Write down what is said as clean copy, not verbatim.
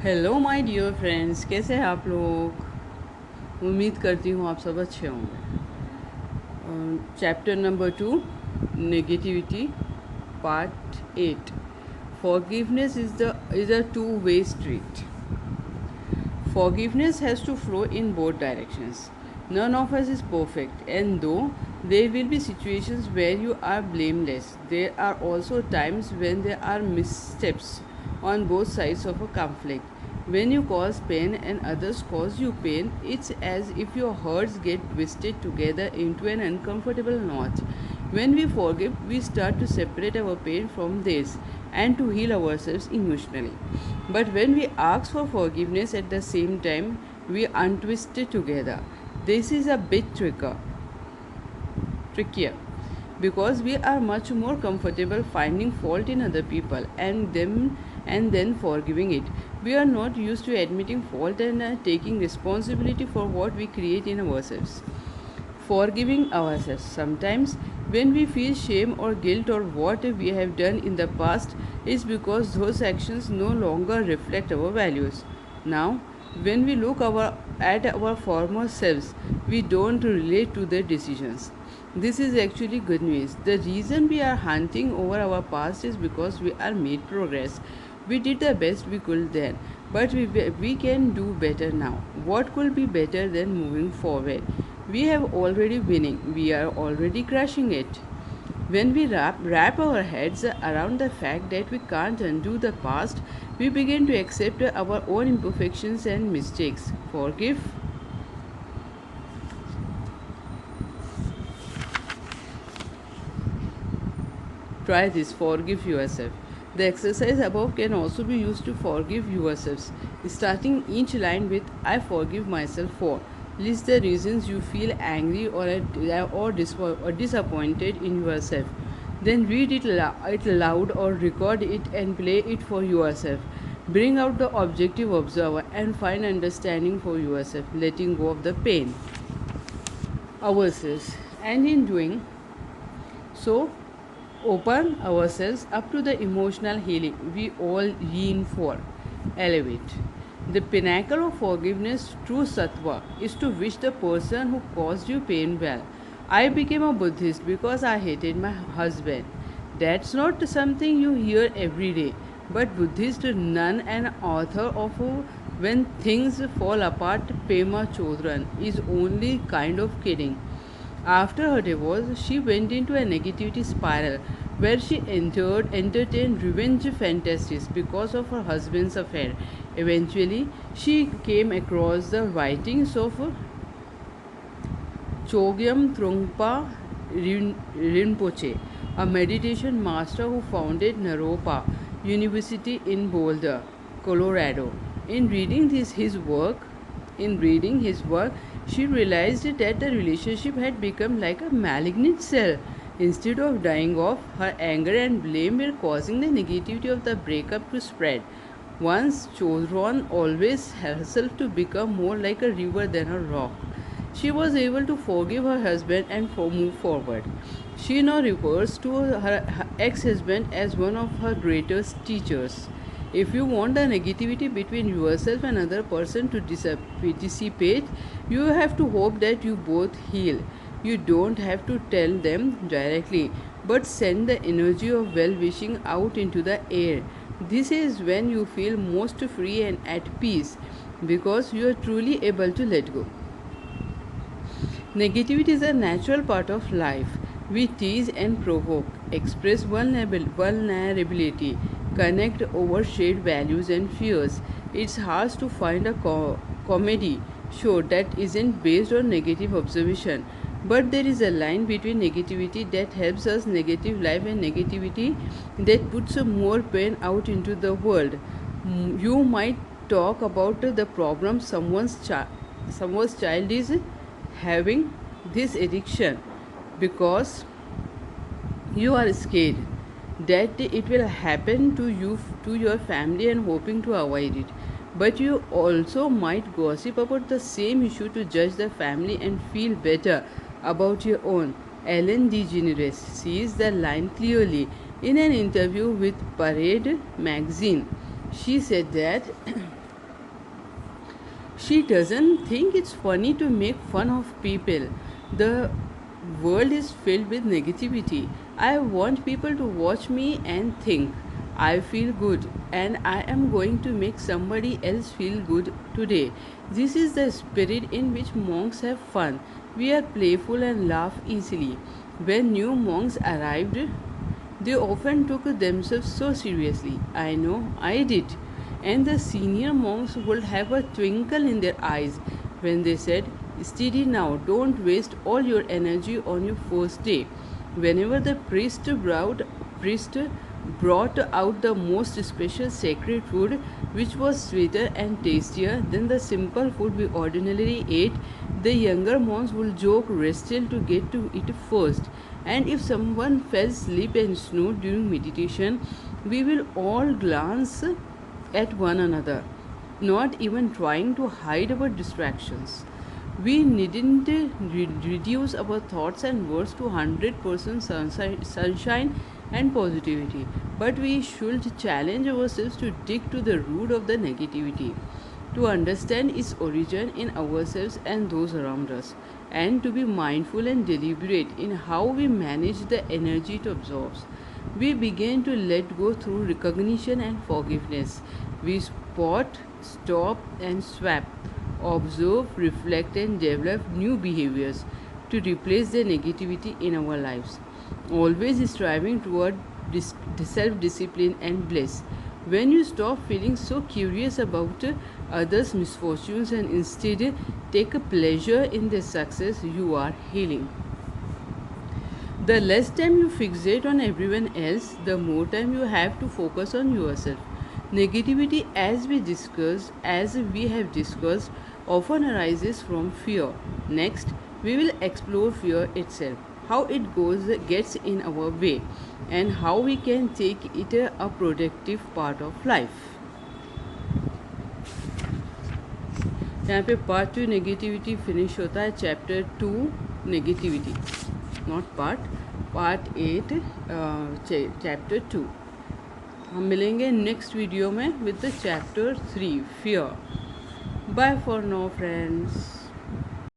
Hello my dear friends, कैसे हैं आप लोग। उम्मीद करती हूँ आप सब अच्छे होंगे। Chapter number 2, negativity, part 8। Forgiveness is a two-way street. Forgiveness has to flow in both directions. None of us is perfect, and though there will be situations where you are blameless, there are also times when there are missteps on both sides of a conflict. When you cause pain and others cause you pain, it's as if your hearts get twisted together into an uncomfortable knot. When we forgive, we start to separate our pain from theirs and to heal ourselves emotionally. But when we ask for forgiveness at the same time, we untwist it together. This is a bit trickier because we are much more comfortable finding fault in other people and then forgiving it. We are not used to admitting fault and taking responsibility for what we create in ourselves. Forgiving ourselves. Sometimes, when we feel shame or guilt or what we have done in the past, is because those actions no longer reflect our values. Now, when we at our former selves, we don't relate to their decisions. This is actually good news. The reason we are hunting over our past is because we are made progress. We did the best we could then, but we can do better now. What could be better than moving forward? We have already winning, we are already crushing it. When we wrap our heads around the fact that we can't undo the past, we begin to accept our own imperfections and mistakes. Try this, forgive yourself. The exercise above can also be used to forgive yourselves, starting each line with I forgive myself for. List the reasons you feel angry or disappointed in yourself. Then read it loud or record it and play it for yourself. Bring out the objective observer and find understanding for yourself, letting go of the pain ourselves. And in doing so, open ourselves up to the emotional healing we all yearn for. Elevate. The pinnacle of forgiveness, true sattva, is to wish the person who caused you pain well. I became a Buddhist because I hated my husband. That's not something you hear every day, but Buddhist nun and author of When Things Fall Apart, Pema Chodron, is only kind of kidding. After her divorce, she went into a negativity spiral where she entertained revenge fantasies because of her husband's affair. Eventually, she came across the writings of Chogyam Trungpa Rinpoche, a meditation master who founded Naropa University in Boulder, Colorado. In reading his work, she realized that the relationship had become like a malignant cell. Instead of dying off, her anger and blame were causing the negativity of the breakup to spread. Once Chodron always herself to become more like a river than a rock. She was able to forgive her husband and move forward. She now refers to her ex husband as one of her greatest teachers. If you want the negativity between yourself and another person to dissipate, you have to hope that you both heal. You don't have to tell them directly, but send the energy of well wishing out into the air. This is when you feel most free and at peace because you are truly able to let go. Negativity is a natural part of life. We tease and provoke, express vulnerability, connect over shared values and fears. It's hard to find a comedy show that isn't based on negative observation. But there is a line between negativity that helps us negative life and negativity that puts more pain out into the world. You might talk about the problem someone's child is having this addiction because you are scared that it will happen to you, to your family, and hoping to avoid it. But you also might gossip about the same issue to judge the family and feel better about your own. Ellen DeGeneres sees the line clearly in an interview with Parade magazine. She said that She doesn't think it's funny to make fun of people. The world is filled with negativity. I want people to watch me and think, I feel good, and I am going to make somebody else feel good today. This is the spirit in which monks have fun. We are playful and laugh easily. When new monks arrived, they often took themselves so seriously. I know I did. And the senior monks would have a twinkle in their eyes when they said, Steady now, don't waste all your energy on your first day. Whenever the priest brought out the most special sacred food, which was sweeter and tastier than the simple food we ordinarily ate, the younger monks would joke wrestle to get to it first. And if someone fell asleep and snored during meditation, we will all glance at one another, not even trying to hide our distractions. We needn't reduce our thoughts and words to 100% sunshine and positivity, but we should challenge ourselves to dig to the root of the negativity, to understand its origin in ourselves and those around us, and to be mindful and deliberate in how we manage the energy it absorbs. We begin to let go through recognition and forgiveness. We spot, stop, and swap, observe, reflect, and develop new behaviors to replace the negativity in our lives. Always striving toward self discipline and bliss. When you stop feeling so curious about others' misfortunes and instead take a pleasure in their success, you are healing. The less time you fixate on everyone else, the more time you have to focus on yourself. Negativity, as we have discussed, often arises from fear. Next, we will explore fear itself, how it gets in our way, and how we can take it a productive part of life. यहाँ पे part 2 negativity finish होता है, chapter 2 negativity, not part 8 chapter 2. हम मिलेंगे next video में with the chapter 3 fear. Bye for now friends.